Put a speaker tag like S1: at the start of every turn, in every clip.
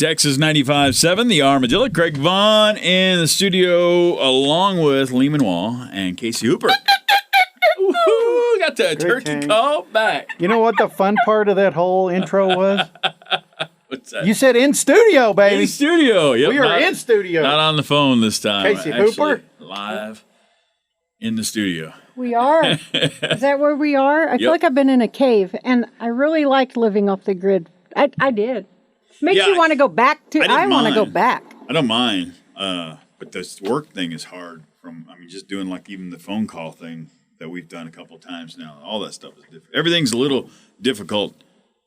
S1: Texas 95.7, the Armadillo. Craig Vaughn in the studio along with Lehman Wall and Casey Hooper. Woo-hoo, got the turkey call back.
S2: You know what the fun part of that whole intro was?
S1: What's that?
S2: You said in studio, baby.
S1: In studio. Yep,
S2: we are in studio.
S1: Not on the phone this time.
S2: Casey Hooper.
S1: Live in the studio.
S3: We are. Is that where we are? I feel like I've been in a cave, and I really liked living off the grid. I did. Makes you want to go back to. I want to go back.
S1: I don't mind, but this work thing is hard. Just doing like even the phone call thing that we've done a couple of times now. All that stuff is different. Everything's a little difficult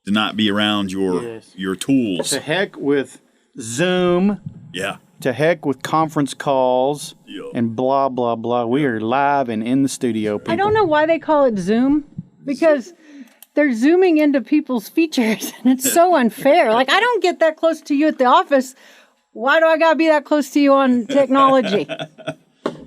S1: to not be around your tools.
S2: To heck with Zoom.
S1: Yeah.
S2: To heck with conference calls and blah, blah, blah. We are live and in the studio, people.
S3: I don't know why they call it Zoom, because they're zooming into people's features, and it's so unfair. Like, I don't get that close to you at the office. Why do I got to be that close to you on technology?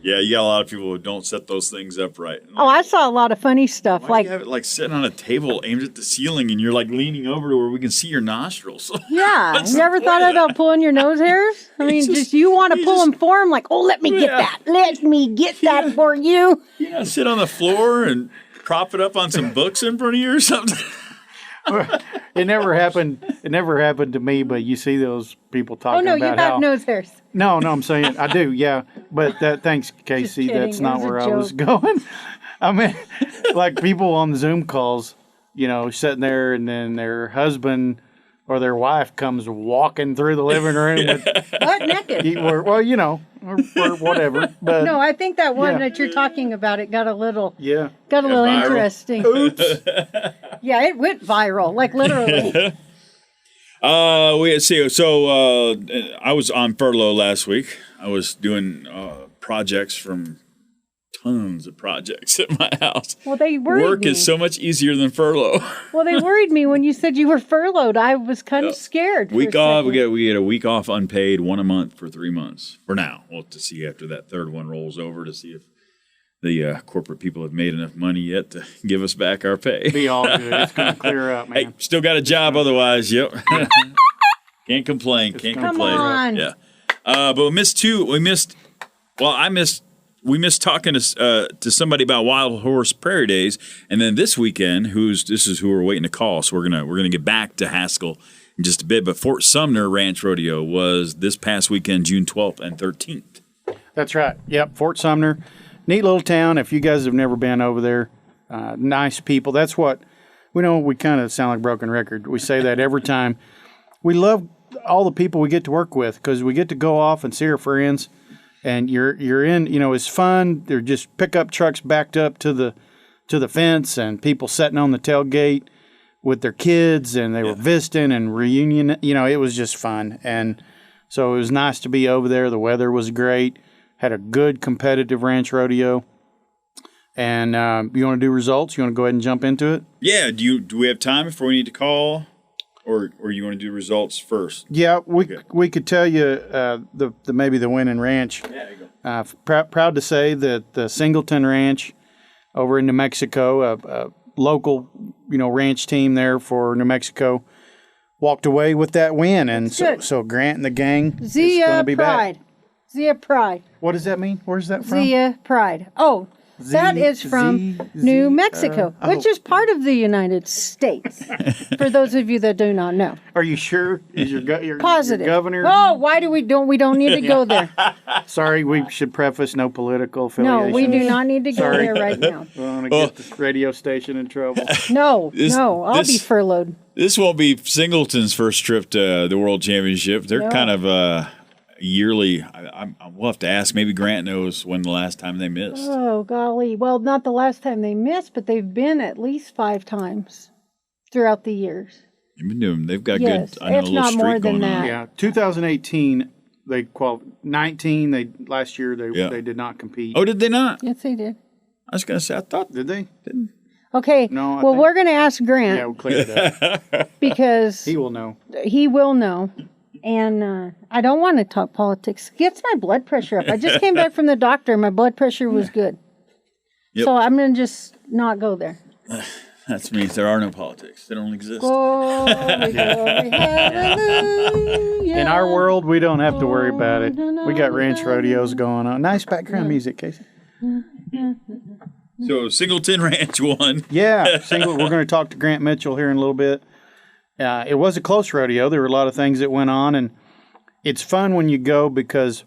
S1: Yeah, you got a lot of people who don't set those things up right.
S3: I saw a lot of funny stuff.
S1: Why do you have it like sitting on a table aimed at the ceiling and you're like leaning over to where we can see your nostrils?
S3: Yeah. You ever thought about pulling your nose hairs? I mean, just you want to pull them for them? Like, let me get that. Let me get that for you.
S1: Yeah, sit on the floor and prop it up on some books in front of you or something.
S2: It never happened. It never happened to me, but you see those people talking about how...
S3: Oh, no, you have nose hairs.
S2: No, I'm saying I do, yeah. But thanks, Casey. That's not where I was going. I mean, like people on the Zoom calls, sitting there, and then their husband or their wife comes walking through the living room with
S3: butt naked.
S2: Or whatever. But
S3: no, I think that one that you're talking about, it got a little
S1: viral.
S3: Interesting.
S2: Oops.
S3: Yeah, it went viral, like literally.
S1: I was on furlough last week. I was doing projects from tons of projects at my house.
S3: Well, they worried me.
S1: Work is so much easier than furlough.
S3: Well, they worried me when you said you were furloughed. I was kind of scared.
S1: Week off. We get a week off unpaid, one a month for 3 months. For now, we'll have to see after that third one rolls over to see if the corporate people have made enough money yet to give us back our pay.
S2: Be all good. It's going to clear up, man.
S1: Hey, still got a job otherwise. Yep. Can't complain.
S3: Come on.
S1: Yeah. But we missed. We missed talking to somebody about Wild Horse Prairie Days, and then this weekend, this is who we're waiting to call. So we're gonna get back to Haskell in just a bit. But Fort Sumner Ranch Rodeo was this past weekend, June 12th and 13th.
S2: That's right. Yep, Fort Sumner, neat little town. If you guys have never been over there, nice people. That's what we know. We kind of sound like a broken record. We say that every time. We love all the people we get to work with because we get to go off and see our friends. And you're in, it's fun. They're just pickup trucks backed up to the fence, and people sitting on the tailgate with their kids, and they were visiting and reunion. It was just fun, and so it was nice to be over there. The weather was great. Had a good competitive ranch rodeo. And you want to do results? You want to go ahead and jump into it?
S1: Yeah. Do we have time before we need to call? Or you want to do results first?
S2: Yeah, we could tell you maybe the winning ranch.
S1: Yeah, you
S2: go. Proud to say that the Singleton Ranch over in New Mexico, a local ranch team there for New Mexico, walked away with that win, and so Grant and the gang is going to be
S3: Pride.
S2: back.
S3: Zia Pride.
S2: What does that mean? Where's that from?
S3: Zia Pride. Oh. That is from New Mexico, which is part of the United States, for those of you that do not know.
S2: Are you sure? Is your
S3: positive
S2: your governor?
S3: Oh, why do we don't need to go there?
S2: Sorry, we should preface no political affiliation.
S3: No, we do not need to go there right now.
S2: We don't want to get this radio station in trouble.
S3: No, I'll be furloughed.
S1: This won't be Singleton's first trip to the World Championship. They're kind of yearly. We'll have to ask. Maybe Grant knows when the last time they missed.
S3: Oh, golly. Well, not the last time they missed, but they've been at least 5 times throughout the years.
S1: They've got
S3: good.
S1: I know,
S3: it's
S1: a little
S3: not
S1: streak
S3: more than
S1: going
S3: that.
S1: on.
S2: Yeah, 2018 they qualified. 19 last year they did not compete.
S1: Oh, did they not?
S3: Yes, they did.
S1: I was going to say I thought
S2: did they?
S1: Didn't.
S3: Okay.
S2: No.
S3: Well, we're going to ask Grant.
S2: Yeah, we'll clear it up
S3: because
S2: he will know.
S3: He will know. And I don't want to talk politics. It gets my blood pressure up. I just came back from the doctor. My blood pressure was good. Yep. So I'm going to just not go there.
S1: That means there are no politics. They don't exist.
S3: Glory, glory, hallelujah.
S2: In our world, we don't have to worry about it. We got ranch rodeos going on. Nice background music, Casey.
S1: So Singleton Ranch won.
S2: Yeah, we're going to talk to Grant Mitchell here in a little bit. It was a close rodeo. There were a lot of things that went on, and it's fun when you go because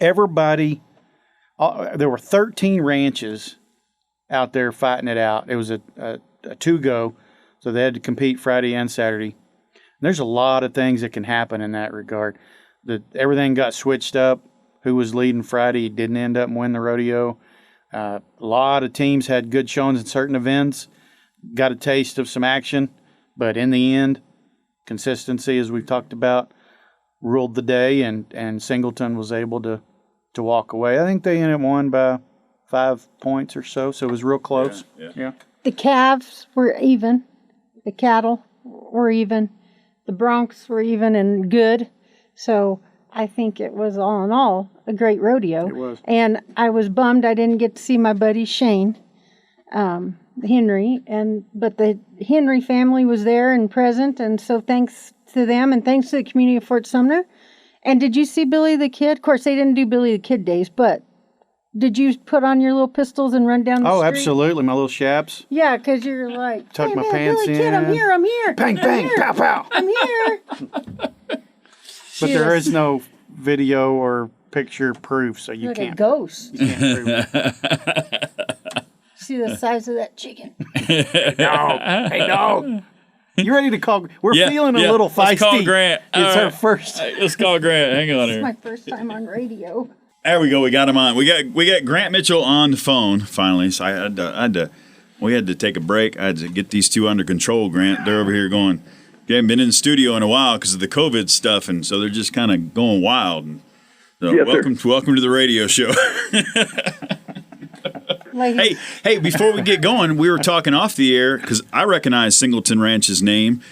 S2: everybody, there were 13 ranches out there fighting it out. It was a two-go, so they had to compete Friday and Saturday. And there's a lot of things that can happen in that regard. Everything got switched up. Who was leading Friday didn't end up winning the rodeo. A lot of teams had good showings in certain events, got a taste of some action, but in the end, consistency, as we've talked about, ruled the day, and Singleton was able to walk away. I think they ended up won by 5 points or so it was real close. Yeah.
S3: The calves were even. The cattle were even. The broncs were even and good. So I think it was all in all a great rodeo.
S2: It was.
S3: And I was bummed I didn't get to see my buddy Shane, Henry, but the Henry family was there and present, and so thanks to them and thanks to the community of Fort Sumner. And did you see Billy the Kid? Of course, they didn't do Billy the Kid days, but did you put on your little pistols and run down the street?
S2: Oh, absolutely, my little chaps.
S3: Yeah, because you're like,
S2: Tuck
S3: hey,
S2: my
S3: man,
S2: pants
S3: Billy Kid,
S2: in.
S3: I'm here.
S2: Bang,
S3: I'm
S2: bang,
S3: here.
S2: pow, pow.
S3: I'm here.
S2: But there is no video or picture proof, so you
S3: Like
S2: can't.
S3: a ghost.
S2: You can't prove it.
S3: See the size of that chicken.
S2: Hey, dog. You ready to call? We're feeling a little feisty.
S1: Let's call Grant.
S2: It's our first.
S1: Let's call Grant. Hang on
S3: It's
S1: here.
S3: my first time on radio.
S1: There we go. We got him on. We got Grant Mitchell on the phone finally. So we had to take a break. I had to get these two under control. Grant, they're over here going. They haven't been in the studio in a while because of the COVID stuff, and so they're just kind of going wild. And so
S4: Yes,
S1: welcome to the radio show. Hey, before we get going, we were talking off the air because I recognize Singleton Ranch's name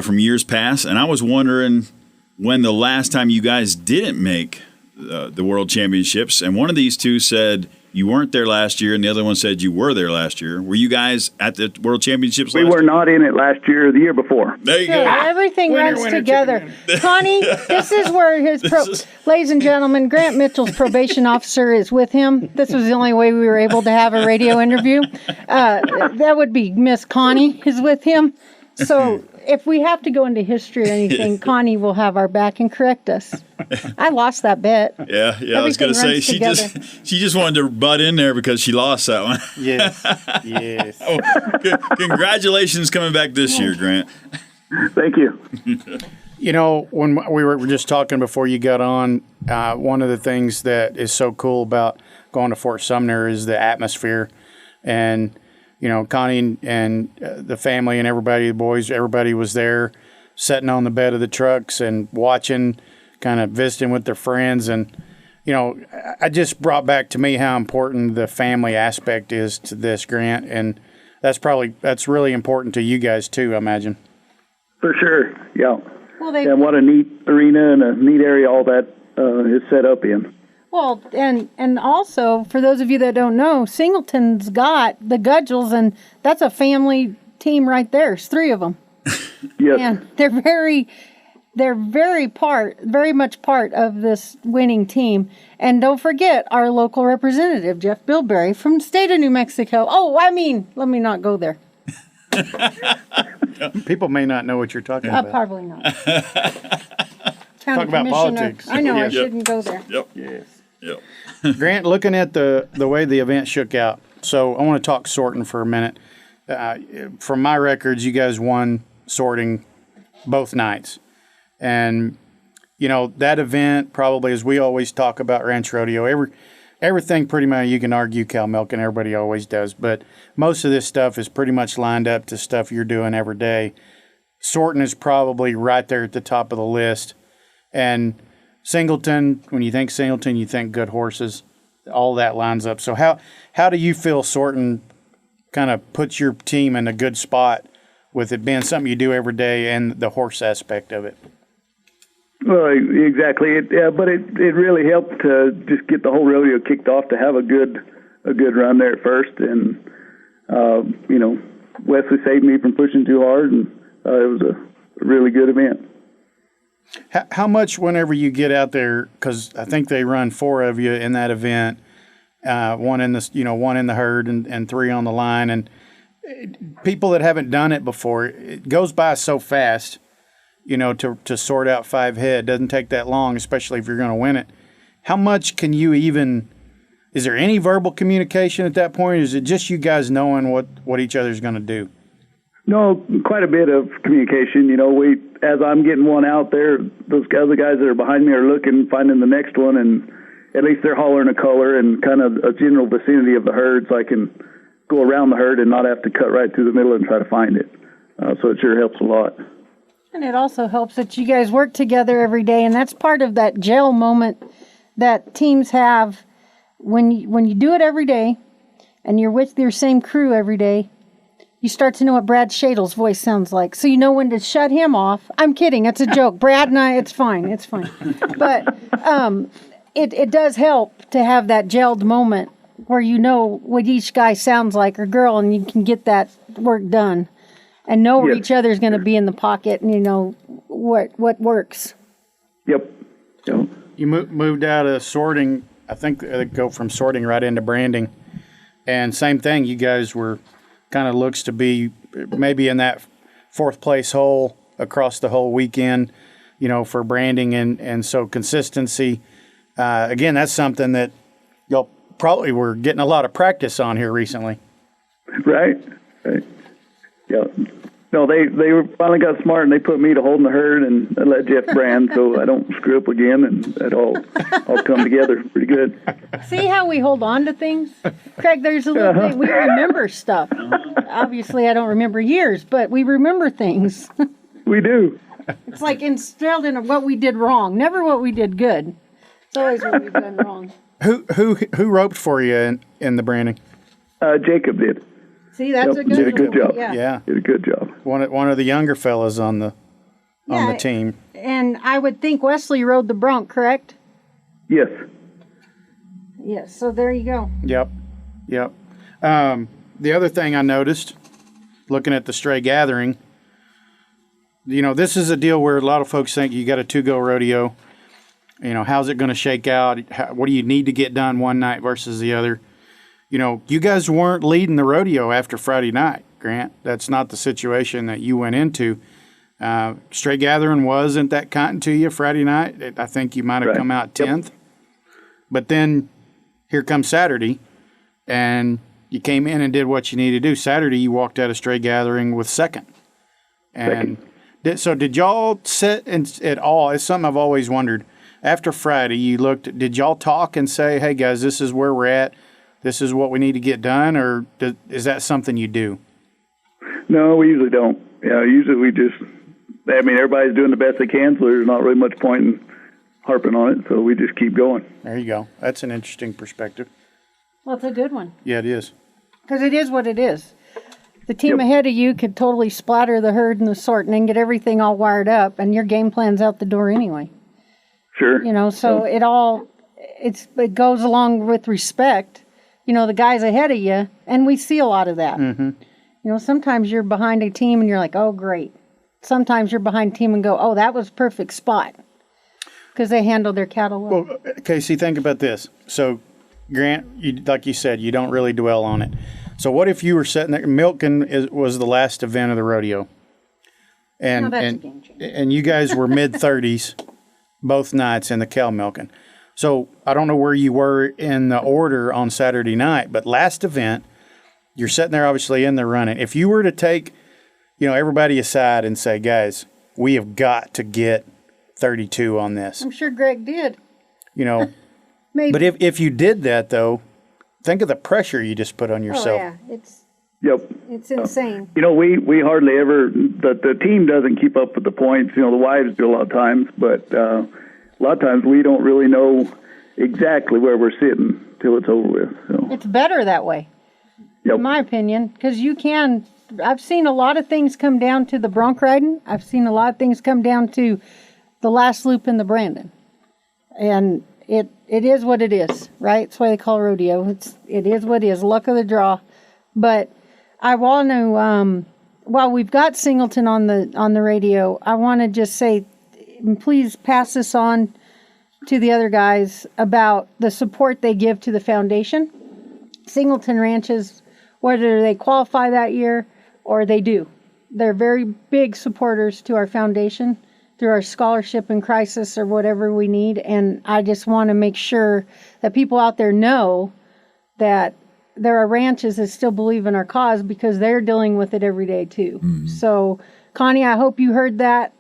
S1: from years past, and I was wondering when the last time you guys didn't make the World Championships, and one of these two said you weren't there last year, and the other one said you were there last year. Were you guys at the World Championships
S4: We
S1: last
S4: were
S1: year?
S4: not in it last year or the year before.
S1: There you
S3: Good.
S1: go.
S3: Everything runs
S2: winner,
S3: together. Connie, this is where ladies and gentlemen, Grant Mitchell's probation officer is with him. This was the only way we were able to have a radio interview. That would be Miss Connie is with him. So if we have to go into history or anything, Connie will have our back and correct us. I lost that bet.
S1: Yeah. I was going to say she just wanted to butt in there because she lost that one.
S2: Yes.
S1: Congratulations coming back this year, Grant.
S4: Thank you.
S2: You know, when we were just talking before you got on, one of the things that is so cool about going to Fort Sumner is the atmosphere. And, you know, Connie and the family and everybody, the boys, everybody was there sitting on the bed of the trucks and watching, kind of visiting with their friends. And, you know, I just brought back to me how important the family aspect is to this, Grant. And that's really important to you guys too, I imagine.
S4: For sure. Yeah.
S3: Well,
S4: And what a neat arena and a neat area all that is set up in.
S3: Well, and also, for those of you that don't know, Singleton's got the Gudgels, and that's a family team right there. There's 3 of them.
S4: Yes.
S3: And they're very much part of this winning team. And don't forget our local representative, Jeff Bilberry, from the state of New Mexico. Oh, let me not go there.
S2: People may not know what you're talking about.
S3: Probably not.
S2: Talk about politics.
S3: I know, I
S1: Yep.
S3: shouldn't go there.
S1: Yep.
S2: Yes.
S1: Yep.
S2: Grant, looking at the way the event shook out, so I want to talk sorting for a minute. From my records, you guys won sorting both nights. And, you know, that event probably, as we always talk about Ranch Rodeo, everything pretty much you can argue cow milk, and everybody always does. But most of this stuff is pretty much lined up to stuff you're doing every day. Sorting is probably right there at the top of the list. And Singleton, when you think Singleton, you think good horses. All that lines up. So how do you feel sorting kind of puts your team in a good spot with it being something you do every day and the horse aspect of it?
S4: Well, exactly. But it really helped to just get the whole rodeo kicked off to have a good run there at first. And, you know, Wesley saved me from pushing too hard, and it was a really good event.
S2: How much whenever you get out there, because I think they run 4 of you in that event, one in the herd and 3 on the line, and people that haven't done it before, it goes by so fast, to sort out 5 head. It doesn't take that long, especially if you're going to win it. How much can you is there any verbal communication at that point? Or is it just you guys knowing what each other's going to do?
S4: No, quite a bit of communication. As I'm getting one out there, those other guys that are behind me are looking, finding the next one, and at least they're hollering a color and kind of a general vicinity of the herd, so I can go around the herd and not have to cut right through the middle and try to find it. So it sure helps a lot.
S3: And it also helps that you guys work together every day, and that's part of that gel moment that teams have when you do it every day, and you're with your same crew every day. You start to know what Brad Shadle's voice sounds like, so you know when to shut him off. I'm kidding, it's a joke. Brad and I, it's fine. But it does help to have that gelled moment where you know what each guy sounds like or girl, and you can get that work done and know where each other's going to be in the pocket, and you know what works.
S4: Yep.
S2: You moved out of sorting. I think they go from sorting right into branding, and same thing. You guys were kind of looks to be maybe in that 4th place hole across the whole weekend, for branding and so consistency. Again, that's something that y'all probably were getting a lot of practice on here recently.
S4: Right. Yeah. No, they finally got smart, and they put me to holding the herd and let Jeff brand so I don't screw up again, and it all come together pretty good.
S3: See how we hold on to things? Craig, there's a little thing. We remember stuff. Obviously, I don't remember years, but we remember things.
S4: We do.
S3: It's like instilled in what we did wrong, never what we did good. It's always what we've done wrong.
S2: Who roped for you in the branding?
S4: Jacob did.
S3: See, that's a good
S4: did a good job.
S2: Yeah.
S4: Did a good job.
S2: One of the younger fellas on the team.
S3: And I would think Wesley rode the bronc, correct?
S4: Yes.
S3: Yes, so there you go.
S2: Yep. The other thing I noticed, looking at the stray gathering, this is a deal where a lot of folks think you got a 2-go rodeo. How's it going to shake out? What do you need to get done one night versus the other? You guys weren't leading the rodeo after Friday night, Grant. That's not the situation that you went into. Stray gathering wasn't that kind to you Friday night. I think you might have come out 10th. Yep. But then here comes Saturday, and you came in and did what you needed to do. Saturday, you walked out of stray gathering with second. And so did y'all sit at all? It's something I've always wondered. After Friday, you looked. Did y'all talk and say, hey, guys, this is where we're at. This is what we need to get done, or is that something you do?
S4: No, we usually don't. Yeah, usually we just, everybody's doing the best they can, so there's not really much point in harping on it, so we just keep going.
S2: There you go. That's an interesting perspective.
S3: Well, it's a good one.
S2: Yeah, it is.
S3: Because it is what it is. The team ahead of you could totally splatter the herd and the sort and then get everything all wired up, and your game plan's out the door anyway.
S4: Sure.
S3: So it goes along with respect. The guys ahead of you, and we see a lot of that. Mm-hmm. Sometimes you're behind a team and you're like, oh, great. Sometimes you're behind a team and go, oh, that was perfect spot, because they handle their cattle well.
S2: Well, Casey, think about this. So, Grant, like you said, you don't really dwell on it. So what if you were sitting there, milking was the last event of the rodeo, and you guys were mid-30s both nights in the cow milking. So I don't know where you were in the order on Saturday night, but last event, you're sitting there obviously in the running. If you were to take, everybody aside and say, guys, we have got to get 32 on this.
S3: I'm sure Greg did.
S2: Maybe. But if you did that, though, think of the pressure you just put on yourself.
S3: Oh, yeah. It's insane.
S4: We hardly ever, the team doesn't keep up with the points. The wives do a lot of times, but a lot of times we don't really know exactly where we're sitting till it's over with. So.
S3: It's better that way, in my opinion, because I've seen a lot of things come down to the bronc riding. I've seen a lot of things come down to the last loop in the Brandon. And it is what it is, right? That's why they call it rodeo. It is what it is, luck of the draw. But I want to, while we've got Singleton on the radio, I want to just say please pass this on to the other guys about the support they give to the foundation. Singleton Ranches, whether they qualify that year or they do, they're very big supporters to our foundation through our scholarship in crisis or whatever we need. And I just want to make sure that people out there know that there are ranches that still believe in our cause because they're dealing with it every day too. Mm-hmm. So Connie, I hope you heard that.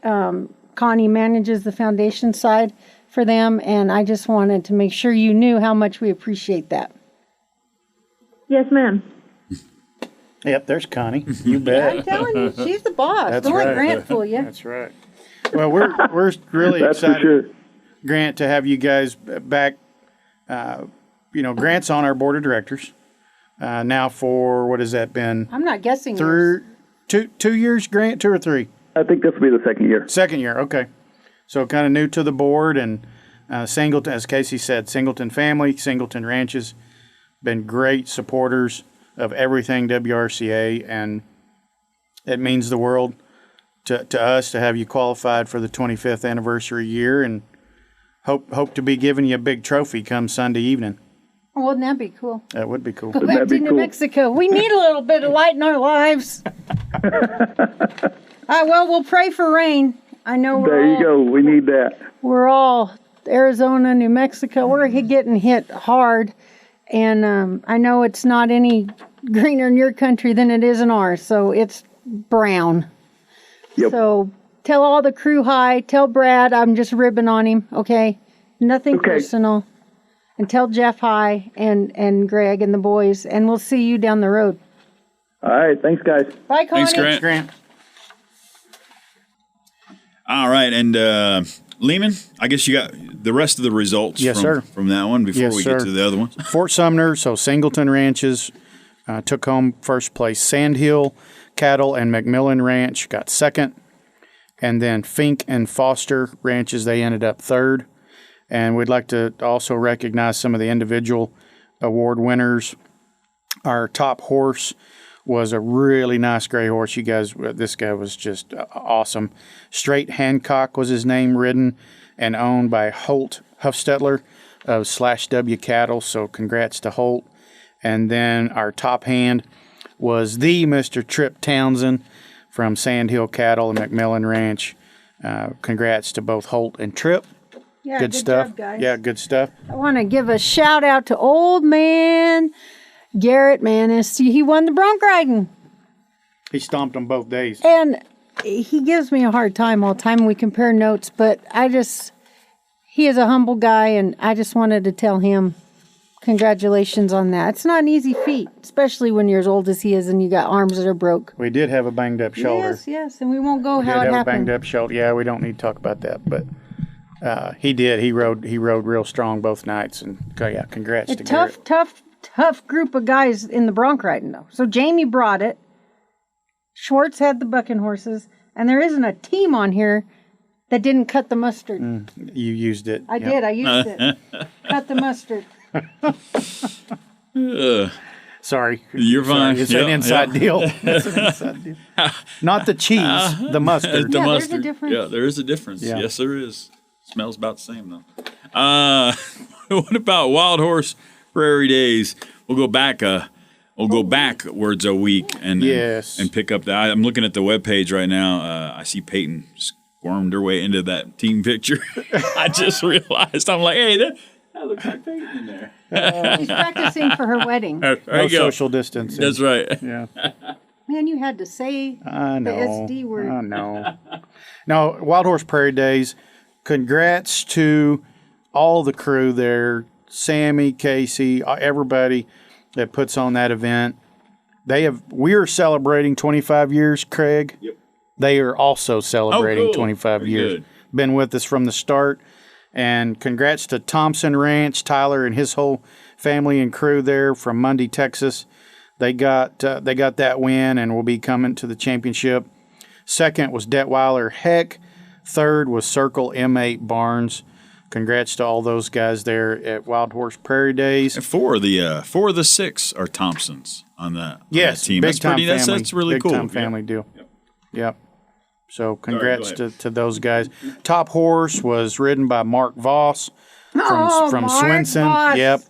S3: Connie manages the foundation side for them. And I just wanted to make sure you knew how much we appreciate that.
S5: Yes, ma'am.
S2: Yep, there's Connie. You bet.
S3: I'm telling you, she's the boss.
S2: That's
S3: Don't
S2: right.
S3: let Grant fool you.
S2: That's right. Well, we're really
S4: That's
S2: excited,
S4: for sure.
S2: Grant, to have you guys back. Grant's on our board of directors now for, what has that been?
S3: I'm not guessing.
S2: 2 years, Grant, 2 or 3?
S4: I think this will be the second year.
S2: Second year, okay. So kind of new to the board, and Singleton, as Casey said, Singleton family, Singleton Ranches, been great supporters of everything WRCA, and it means the world to us to have you qualified for the 25th anniversary year, and hope to be giving you a big trophy come Sunday evening.
S3: Oh, wouldn't that be cool?
S2: That would be cool.
S3: Go back to New Mexico. We need a little bit of light in our lives. Well, we'll pray for rain. I know
S4: There you go. We need that.
S3: We're all Arizona, New Mexico. We're getting hit hard, and I know it's not any greener in your country than it is in ours. So it's brown.
S4: Yep.
S3: So tell all the crew hi. Tell Brad I'm just ribbing on him. Okay, nothing personal. And tell Jeff hi and Greg and the boys, and we'll see you down the road.
S4: All right. Thanks, guys.
S3: Bye, Connie.
S1: Thanks, Grant.
S2: Grant.
S1: All right, and Lehman, I guess you got the rest of the results from that one before we get to the other ones.
S2: Fort Sumner, so Singleton Ranches took home first place. Sandhill Cattle and McMillan Ranch got second. And then Fink and Foster Ranches, they ended up third. And we'd like to also recognize some of the individual award winners. Our top horse was a really nice gray horse. You guys, this guy was just awesome. Straight Hancock was his name, ridden and owned by Holt Huffstetler of /W Cattle. So congrats to Holt. And then our top hand was the Mr. Trip Townsend from Sandhill Cattle and McMillan Ranch. Congrats to both Holt and Trip.
S3: Yeah,
S2: good stuff.
S3: Job, guys.
S2: Yeah, good stuff.
S3: I want to give a shout out to old man Garrett Manis. He won the bronc riding.
S2: He stomped them both days.
S3: And he gives me a hard time all the time. We compare notes, but he is a humble guy, and I just wanted to tell him congratulations on that. It's not an easy feat, especially when you're as old as he is and you got arms that are broke.
S2: We did have a banged up shoulder.
S3: Yes, and we won't go how it
S2: did have
S3: happened.
S2: a banged up shoulder. Yeah, we don't need to talk about that, but he did. He rode real strong both nights, and yeah, congrats to Garrett.
S3: Tough group of guys in the bronc riding though. So Jamie brought it. Schwartz had the bucking horses, and there isn't a team on here that didn't cut the mustard.
S2: You used it.
S3: I did. I used it. Cut the mustard.
S2: Sorry.
S1: You're fine.
S2: It's an inside deal. It's an inside deal. Not the cheese, the mustard.
S1: The
S3: Yeah,
S1: mustard.
S3: there's a difference.
S1: Yeah, there is a difference.
S2: Yeah.
S1: Yes, there is. Smells about the same though. What about Wild Horse Prairie Days? We'll go back. We'll go backwards a week and pick up that. I'm looking at the webpage right now. I see Peyton squirmed her way into that team picture. I just realized. I'm like, hey, that looks like Peyton in there.
S3: She's practicing for her wedding.
S1: There
S2: No
S1: you go.
S2: social distancing.
S1: That's right.
S2: Yeah.
S3: Man, you had to say
S2: I know.
S3: the SD word.
S2: I know. Now, Wild Horse Prairie Days, congrats to all the crew there, Sammy, Casey, everybody that puts on that event. We are celebrating 25 years, Craig.
S1: Yep.
S2: They are also celebrating
S1: cool.
S2: 25
S1: Very
S2: years.
S1: good.
S2: Been with us from the start. And congrats to Thompson Ranch, Tyler and his whole family and crew there from Mundy, Texas. They got that win and will be coming to the championship. Second was Detweiler Heck. Third was Circle M8 Barnes. Congrats to all those guys there at Wild Horse Prairie Days.
S1: And four of the six are Thompsons on that.
S2: Yes,
S1: team.
S2: big time family.
S1: That's really cool.
S2: Big time family deal. Yep. So congrats to those guys. Top horse was ridden by Mark Voss from
S3: Mark
S2: Swenson.
S3: Voss.
S2: Yep.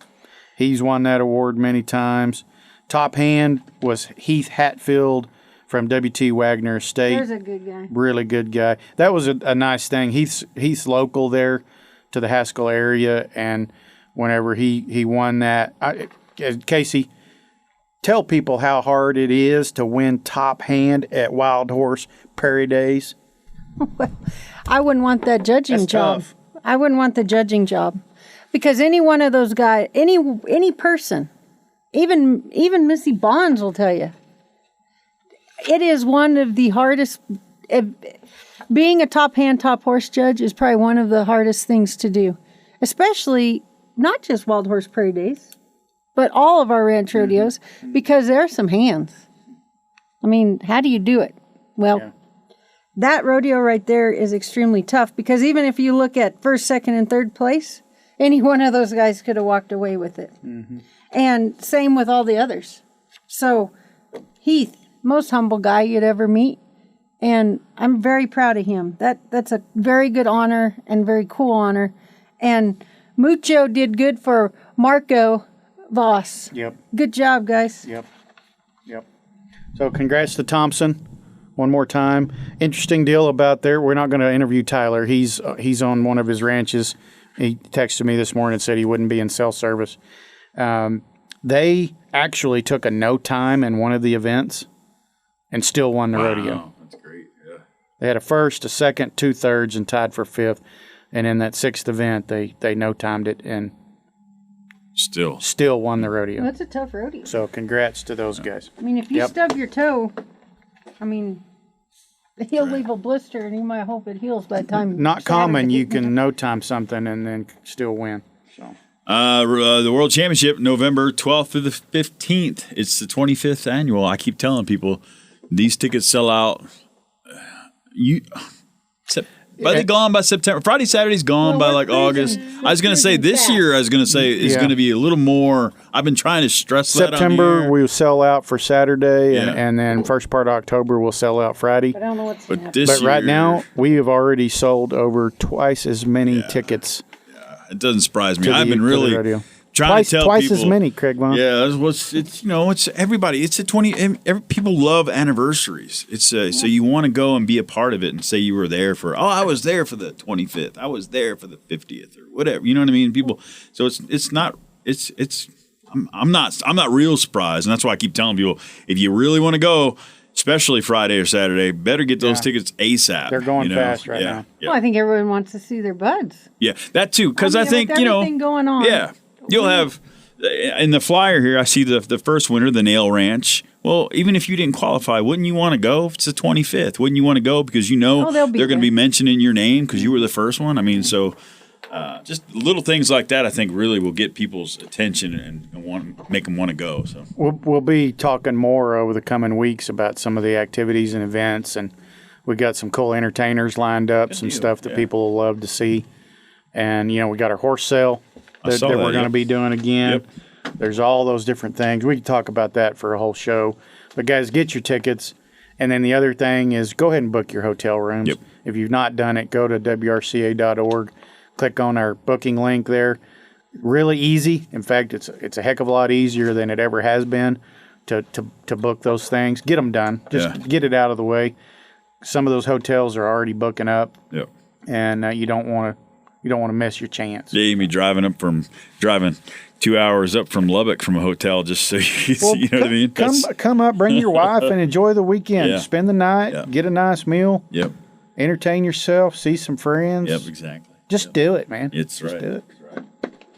S2: He's won that award many times. Top hand was Heath Hatfield from W.T. Wagner Estate.
S3: There's a good guy.
S2: Really good guy. That was a nice thing. Heath's local there to the Haskell area, and whenever he won that, Casey, tell people how hard it is to win top hand at Wild Horse Prairie Days.
S3: I wouldn't want that judging
S2: That's
S3: job.
S2: tough.
S3: I wouldn't want the judging job because any one of those guys, any person, even Missy Bonds will tell you, it is one of the hardest. Being a top hand, top horse judge is probably one of the hardest things to do, especially not just Wild Horse Prairie Days, but all of our ranch rodeos, because there are some hands. I mean, how do you do it? Well, that rodeo right there is extremely tough because even if you look at first, second, and third place, any one of those guys could have walked away with it. And same with all the others. So Heath, most humble guy you'd ever meet, and I'm very proud of him. That's a very good honor and very cool honor. And Mucho did good for Marco Voss.
S2: Yep.
S3: Good job, guys.
S2: Yep. So congrats to Thompson one more time. Interesting deal about there. We're not going to interview Tyler. He's on one of his ranches. He texted me this morning and said he wouldn't be in cell service. They actually took a no time in one of the events and still won the rodeo.
S1: That's great. Yeah.
S2: They had a first, a second, 2/3, and tied for fifth. And in that sixth event, they no timed it and still won the rodeo.
S3: That's a tough rodeo.
S2: So congrats to those guys.
S3: I mean, if you
S2: Yep.
S3: stub your toe, I mean, he'll leave a blister, and you might hope it heals by the time.
S2: Not common.
S3: Saturday.
S2: You can no time something and then still win. So
S1: The World Championship, November 12th through the 15th. It's the 25th annual. I keep telling people these tickets sell out. But they're gone by September. Friday, Saturday's gone by like August. I was going to say this year, it's going to be a little more. I've been trying to stress that on
S2: September
S1: here.
S2: we'll sell out for Saturday,
S1: Yeah.
S2: and then first part of October we'll sell out Friday.
S3: I don't know what's
S1: But
S3: happening.
S1: this
S2: But right
S1: year,
S2: now we have already sold over twice as many tickets.
S1: it doesn't surprise me.
S2: to the-
S1: I've been
S2: to the
S1: really
S2: rodeo.
S1: trying to tell
S2: Twice
S1: people.
S2: as many, Craig Vaughn.
S1: Yeah, it's everybody. It's a 20. People love anniversaries. It's so you want to go and be a part of it and say you were there for. I was there for the 25th. I was there for the 50th or whatever. You know what I mean? People. So it's not. I'm not real surprised, and that's why I keep telling people if you really want to go, especially Friday or Saturday, better get those tickets ASAP.
S2: They're going
S1: you know?
S2: fast right now.
S1: Yeah.
S3: Well, I think everyone wants to see their buds.
S1: Yeah, that too. Because I,
S3: mean,
S1: think
S3: with everything going on.
S1: Yeah, you'll have in the flyer here. I see the first winner, the Nail Ranch. Well, even if you didn't qualify, wouldn't you want to go? If it's the 25th, wouldn't you want to go because you know
S3: they'll be
S1: they're going to
S3: there.
S1: be mentioning your name because you were the first one? I mean, so just little things like that, I think, really will get people's attention and make them want to go. So
S2: We'll be talking more over the coming weeks about some of the activities and events, and we got some cool entertainers lined up, some stuff that people will love to see. And, we got our horse sale that
S1: saw
S2: we're
S1: that,
S2: going to
S1: yep.
S2: be doing again.
S1: Yep.
S2: There's all those different things. We can talk about that for a whole show. But, guys, get your tickets. And then the other thing is go ahead and book your hotel rooms.
S1: Yep.
S2: If you've not done it, go to WRCA.org. Click on our booking link there. Really easy. In fact, it's a heck of a lot easier than it ever has been to book those things. Get them done. Just get it out of the way. Some of those hotels are already booking up,
S1: yep.
S2: and you don't want to miss your chance.
S1: Yeah, you'd be driving 2 hours up from Lubbock from a hotel just so you see, you know what I mean?
S2: Come up, bring your wife, and enjoy the weekend.
S1: Yeah.
S2: Spend the night,
S1: Yeah.
S2: get a nice meal,
S1: Yep.
S2: entertain yourself, see some friends.
S1: Yep, exactly.
S2: Just do it, man.
S1: It's
S2: Just
S1: right.
S2: do it.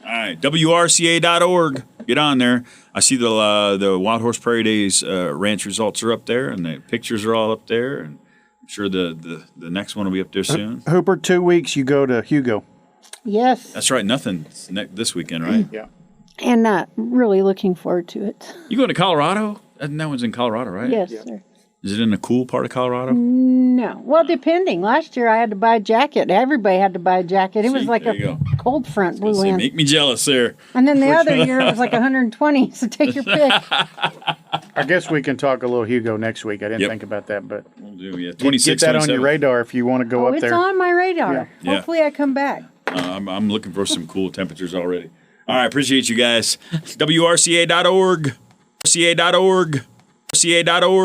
S1: All right, WRCA.org. Get on there. I see the Wild Horse Prairie Days ranch results are up there, and the pictures are all up there. And I'm sure the next one will be up there soon.
S2: Hooper, 2 weeks, you go to Hugo.
S3: Yes.
S1: That's right. Nothing this weekend, right?
S2: Yeah.
S3: And really looking forward to it.
S1: You going to Colorado? That one's in Colorado, right?
S3: Yes, sir.
S1: Is it in a cool part of Colorado?
S3: No. Well, depending. Last year I had to buy a jacket. Everybody had to buy a jacket. It was like
S1: there you
S3: a
S1: go.
S3: cold front blew in.
S1: Make me jealous there.
S3: And then the other year it was like 120, so take your pick.
S2: I guess we can talk a little Hugo next week. I didn't think about that, but
S1: We'll do, yeah. 26,
S2: get that on
S1: 27.
S2: your radar if you want to go up
S3: It's
S2: there.
S3: on my radar.
S1: Yeah.
S3: Hopefully I come back.
S1: I'm looking for some cool temperatures already. All right, appreciate you guys. WRCA.org. WRCA.org. WRCA.org.